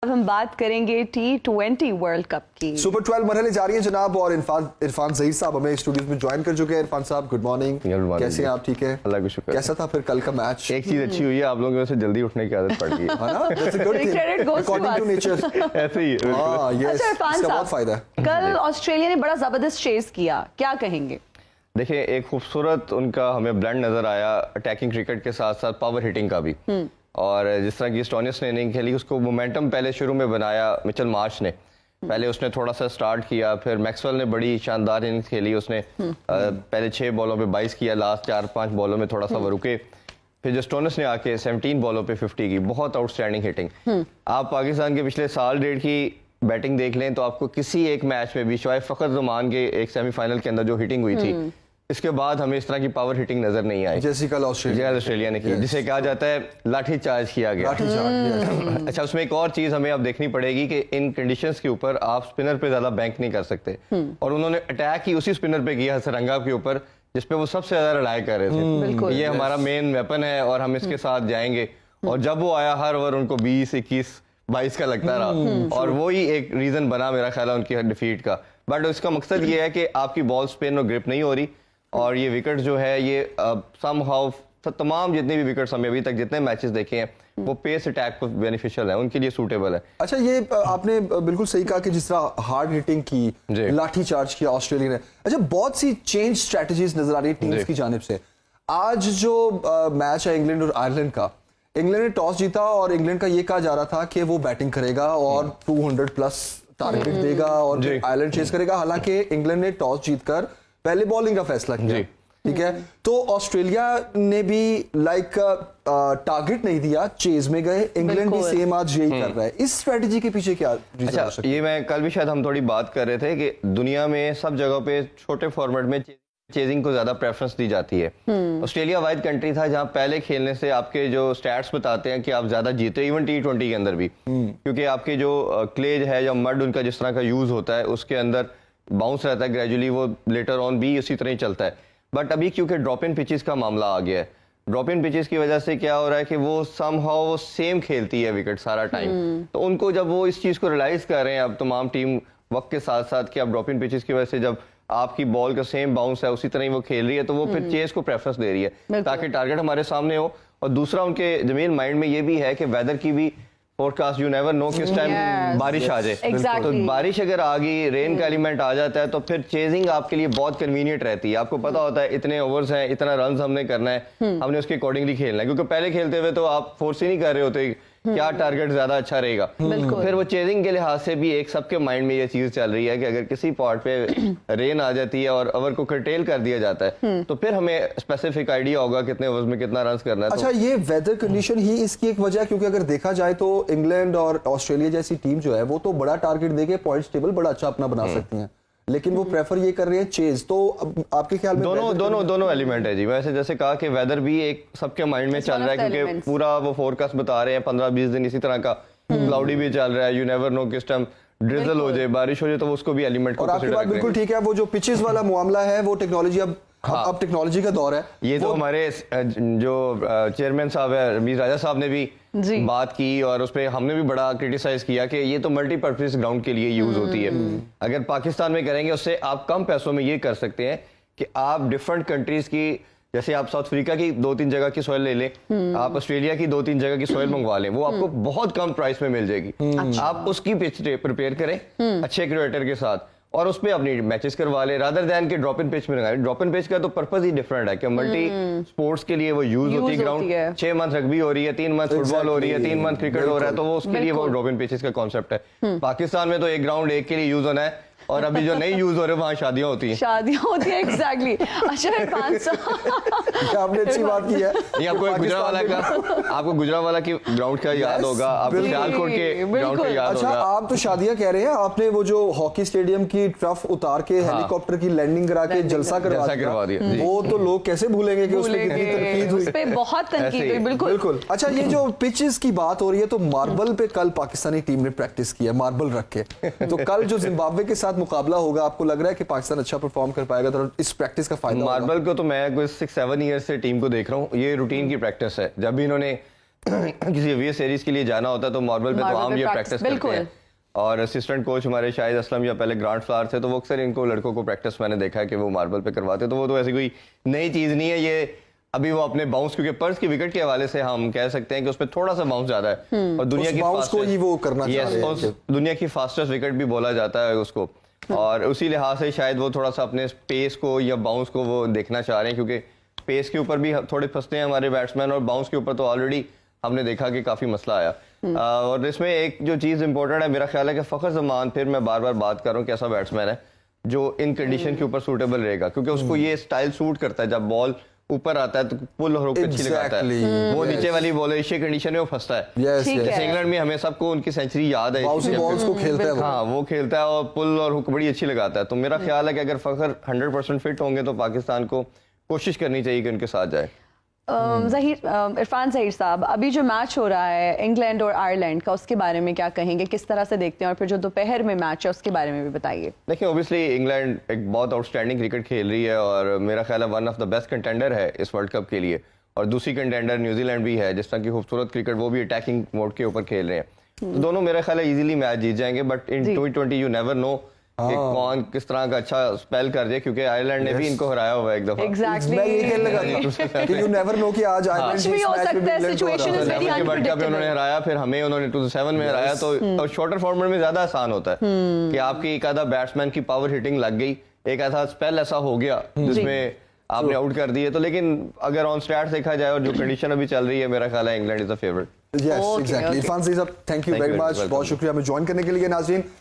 अब हम बात करेंगे T20 वर्ल्ड कप की। सुपर 12 मरहले जारी है जनाब, और इरफान ज़हीर साहब हमें स्टूडियो में ज्वाइन कर चुके हैं। इरफान साहब गुड मॉर्निंग, कैसे हैं आप? ठीक है, अल्लाह का शुक्र। कैसा था फिर कल का मैच? एक चीज अच्छी हुई है, आप लोगों से जल्दी उठने की आदत पड़ गई है ना? That's a good thing. Credit goes to According to us. nature. ऐसे ही है, हाँ, yes, अच्छा इरफान इसका बहुत साहब, फायदा है। कल ऑस्ट्रेलिया ने बड़ा जबरदस्त चेस किया, क्या कहेंगे? देखिए एक खूबसूरत उनका हमें ब्लेंड नजर आया अटैकिंग क्रिकेट के साथ साथ पावर हिटिंग का भी। और जिस तरह की स्टोनिस ने इनिंग खेली, उसको मोमेंटम पहले शुरू में बनाया मिचेल मार्श ने। पहले उसने थोड़ा सा स्टार्ट किया, फिर मैक्सवेल ने बड़ी शानदार इनिंग खेली। उसने पहले 6 बॉलों पे 22 किया, लास्ट 4-5 बॉलों में थोड़ा सा वो रुके। फिर जो स्टोनिस ने आके 17 बॉलों पे 50 की, बहुत आउटस्टैंडिंग हिटिंग। आप पाकिस्तान के पिछले साल डेढ़ की बैटिंग देख लें तो आपको किसी एक मैच में भी शायद फखर जमान के एक सेमीफाइनल के अंदर जो हिटिंग हुई थी, इसके बाद हमें इस तरह की पावर हिटिंग नजर नहीं आई जैसे कल ऑस्ट्रेलिया ने की, जिसे कहा जाता है लाठी चार्ज किया गया। अच्छा, उसमें एक और चीज हमें अब देखनी पड़ेगी कि इन कंडीशंस के ऊपर आप स्पिनर पे ज्यादा बैंक नहीं कर सकते। और उन्होंने अटैक ही उसी स्पिनर पे किया हसरंगा के ऊपर जिसपे वो सबसे ज्यादा रिलाय कर रहे थे। ये हमारा मेन वेपन है और हम इसके साथ जाएंगे। और जब वो आया हर ओवर उनको 20, 21, 22 का लगता रहा, और वो ही एक रीजन बना मेरा ख्याल है उनकी डिफीट का। बट इसका मकसद ये है कि आपकी बॉल स्पिन और ग्रिप नहीं हो रही, और ये विकेट जो है ये समहाउ तमाम जितने भी विकेट्स हमें अभी तक जितने मैचेस देखे हैं वो पेस अटैक को बेनिफिशियल है, उनके लिए सूटेबल है। अच्छा, ये आपने बिल्कुल सही कहा कि जिस तरह हार्ड हिटिंग की, लाठी चार्ज किया ऑस्ट्रेलिया ने। अच्छा, बहुत सी चेंज स्ट्रेटजीज नजर आ रही है टीम्स की जानिब से। आज जो मैच है इंग्लैंड और आयरलैंड का, इंग्लैंड ने टॉस जीता और इंग्लैंड का ये कहा जा रहा था कि वो बैटिंग करेगा और 200 प्लस टारगेट देगा और आयरलैंड चेस करेगा। हालांकि इंग्लैंड ने टॉस जीतकर पहले बॉलिंग का फैसला किया, ठीक है। तो ऑस्ट्रेलिया ने भी टारगेट नहीं दिया, चेज में गए। इंग्लैंड भी सेम आज यही कर रहा है। इस स्ट्रेटजी के पीछे क्या रीजन हो सकता है? ये मैं कल भी शायद हम थोड़ी बात कर रहे थे कि दुनिया में सब जगह पे छोटे फॉर्मेट में चेजिंग को ज्यादा प्रेफरेंस दी जाती है। ऑस्ट्रेलिया वाइड कंट्री था जहां पहले खेलने से आपके जो स्टैट्स बताते हैं कि आप ज्यादा जीते, इवन T20 के अंदर भी, क्योंकि आपके जो क्लेज है या मड उनका जिस तरह का यूज होता है उसके अंदर बाउंस रहता है ग्रेजुअली, वो लेटर ऑन भी उसी तरह ही चलता है। बट अभी क्योंकि ड्रॉप इन पिचेस का मामला आ गया है, ड्रॉप इन पिचेस की वजह से क्या हो रहा है कि वो समहाउ वो सेम खेलती है विकेट सारा टाइम। तो उनको जब वो इस चीज को रियलाइज कर रहे हैं अब तमाम टीम वक्त के साथ साथ कि अब ड्रॉप इन पिचेस की वजह से जब आपकी बॉल का सेम बाउंस है उसी तरह ही वो खेल रही है, तो वो फिर चेस को प्रेफरेंस दे रही है ताकि टारगेट हमारे सामने हो। और दूसरा उनके जमीन माइंड में ये भी है कि वेदर की भी फोरकास्ट, यू नेवर नो किस टाइम बारिश आ जाए। तो बारिश अगर आ गई, रेन का एलिमेंट आ जाता है, तो फिर चेजिंग आपके लिए बहुत कन्वीनियंट रहती है। आपको पता होता है इतने ओवर्स हैं, इतना रन हमने करना है, हमने उसके अकॉर्डिंगली खेलना है। क्योंकि पहले खेलते हुए तो आप फोर्स ही नहीं कर रहे होते क्या टारगेट ज्यादा अच्छा रहेगा। फिर वो चेजिंग के लिहाज से भी एक सबके माइंड में ये चीज चल रही है कि अगर किसी पॉट पे रेन आ जाती है और ओवर को कर्टेल कर दिया जाता है तो फिर हमें स्पेसिफिक आइडिया होगा कितने ओवर्स में कितना रन करना है। अच्छा, ये वेदर कंडीशन ही इसकी एक वजह, क्योंकि अगर देखा जाए तो इंग्लैंड और ऑस्ट्रेलिया जैसी टीम जो है वो तो बड़ा टारगेट देके पॉइंट्स टेबल बड़ा अच्छा अपना बना सकती हैं, लेकिन वो प्रेफर ये कर रहे हैं चेज। तो आपके ख्याल में दोनों एलिमेंट है जी। वैसे जैसे कहा कि वेदर भी एक सबके माइंड में चल रहा है, क्योंकि पूरा वो फोरकास्ट बता रहे हैं 15-20 दिन इसी तरह का क्लाउडी भी चल रहा है। यू नेवर नो किस टाइम ड्रिजल हो जाए, बारिश हो जाए, तो उसको भी एलिमेंट को और आपकी बात बिल्कुल ठीक है। वो जो पिचेस वाला मामला है वो टेक्नोलॉजी अब टेक्नोलॉजी का दौर है। ये तो हमारे जो चेयरमैन साहब है रमीज राजा साहब ने भी बात की और उस पर हमने भी बड़ा क्रिटिसाइज किया कि ये तो मल्टीपर्पज ग्राउंड के लिए यूज होती है। अगर पाकिस्तान में करेंगे उससे आप कम पैसों में ये कर सकते हैं कि आप डिफरेंट कंट्रीज की, जैसे आप साउथ अफ्रीका की 2-3 जगह की सॉइल ले लें, आप ऑस्ट्रेलिया की 2-3 जगह की सॉइल मंगवा लें, वो आपको बहुत कम प्राइस में मिल जाएगी। आप उसकी पिच प्रिपेयर करें अच्छे क्रिएटर के साथ और उस पर अपनी मैचेस करवा ले, रादर दैन के ड्रॉप इन पिच में लगाए। ड्रॉप इन पिच का तो पर्पस ही डिफरेंट है कि मल्टी स्पोर्ट्स के लिए वो यूज होती है। ग्राउंड 6 मंथ रग्बी हो रही है, 3 मंथ फुटबॉल हो रही है, 3 मंथ क्रिकेट हो रहा है, तो वो उसके लिए वो ड्रॉप इन पिचेस का कॉन्सेप्ट है। पाकिस्तान में तो एक ग्राउंड एक के लिए यूज होना है और अभी जो नहीं यूज हो रहे वहाँ शादियां होती हैं। एग्जैक्टली। अच्छा इरफान साहब, आपने अच्छी बात की है। ये आपको गुजरावाला की ग्राउंड का याद होगा, आपको सियालकोट के ग्राउंड का याद होगा। अच्छा, आप तो शादियां कह रहे हैं, आपने वो जो हॉकी स्टेडियम की ट्रफ उतार के हेलीकॉप्टर की लैंडिंग करा के जलसा करवा दिया, वो तो लोग कैसे भूलेंगे कि उसमें कितनी तनकीद हुई, उस पे बहुत तनकीद हुई। बिल्कुल। अच्छा, ये जो पिचेस की बात हो रही है तो मार्बल पे कल पाकिस्तानी टीम ने प्रैक्टिस किया, मार्बल रख के। तो कल जो जिम्बाब्वे के साथ मुकाबला होगा, आपको लग रहा है कि पाकिस्तान अच्छा परफॉर्म कर पाएगा? तो इस प्रैक्टिस का फायदा मार्बल को तो मैं कोई 6-7 ईयर से टीम को देख रहा हूँ, ये रूटीन की प्रैक्टिस है। जब भी इन्होंने किसी वी सीरीज के लिए जाना होता है तो मार्बल पे तो Marble हम पे ये practice, प्रैक्टिस करते बिल्कुल। हैं। और असिस्टेंट कोच हमारे शाहिद असलम या पहले ग्रांड फ्लावर थे, तो वो अक्सर इनको लड़कों को प्रैक्टिस मैंने देखा है कि वो मार्बल पे करवाते, तो वो तो ऐसी कोई नई चीज नहीं है ये। अभी वो अपने बाउंस, क्योंकि पर्स की विकेट के हवाले से हम कह सकते हैं कि उसमें थोड़ा सा बाउंस ज्यादा है और दुनिया उस की bounce को ही वो करना चाह रहे हैं। उस दुनिया की फास्टेस्ट विकेट भी बोला जाता है उसको, और उसी लिहाज से शायद वो थोड़ा सा अपने पेस को या बाउंस को वो देखना चाह रहे हैं, क्योंकि पेस के ऊपर भी थोड़े फंसते हैं हमारे बैट्समैन और बाउंस के ऊपर तो ऑलरेडी हमने देखा कि काफी मसला आया। और इसमें एक जो चीज इंपॉर्टेंट है मेरा ख्याल है कि फखर जमान, फिर मैं बार बार बात कर रहा हूँ कि ऐसा बैट्समैन है जो इन कंडीशन के ऊपर सूटेबल रहेगा, क्योंकि उसको ये स्टाइल सूट करता है। जब बॉल ऊपर आता है तो पुल और हुक अच्छी लगाता है, Exactly, वो yes. नीचे वाली बॉल एशिया कंडीशन में वो फंसता है। Yes, ठीक yes. है। जैसे इंग्लैंड में हमें सबको उनकी सेंचुरी याद है, बाउंसी बॉल्स को खेलता है वो। हाँ वो खेलता है और पुल और हुक बड़ी अच्छी लगाता है। तो मेरा ख्याल है कि अगर फखर 100% फिट होंगे तो पाकिस्तान को कोशिश करनी चाहिए कि उनके साथ जाए। इरफान ज़हीर साहब, अभी जो मैच हो रहा है इंग्लैंड और आयरलैंड का, उसके बारे में क्या कहेंगे, किस तरह से देखते हैं, और फिर जो दोपहर में मैच है उसके बारे में भी बताइए। देखिए ऑब्वियसली इंग्लैंड एक बहुत आउटस्टैंडिंग क्रिकेट खेल रही है और मेरा ख्याल है one of the best contender है इस वर्ल्ड कप के लिए, और दूसरी कंटेंडर न्यूजीलैंड भी है जिस तरह की खूबसूरत क्रिकेट, वो भी अटैकिंग मोड के ऊपर खेल रहे हैं। तो दोनों मेरा ख्याल है इजीली मैच जीत जाएंगे, but in T20 you never know कि कौन किस तरह का अच्छा स्पेल कर दे, क्योंकि आयरलैंड ने भी इनको हराया हुआ है एक दफा। एग्जैक्टली, मैं ये कहने लगा था कि यू नेवर नो कि आज आयरलैंड कुछ भी हो सकता है, situation is very world cup में अनप्रेडिक्टेबल। उन्होंने हराया, फिर हमें उन्होंने 2007 में हराया, तो शॉर्टर फॉर्मेट में ज्यादा आसान होता है कि आपकी एक आधा बैट्समैन की पावर हिटिंग लग गई, एक आधा स्पेल ऐसा हो गया जिसमें आपने आउट कर दिए। तो लेकिन अगर ऑन स्टैट्स देखा जाए और जो कंडीशन अभी चल रही है, मेरा ख्याल है England is the favourite. Yes Okay, exactly. okay. Irfan Zaheer साहब, thank you Thank you very very much, much. बहुत शुक्रिया हमें ज्वाइन करने के लिए। नाज़रीन,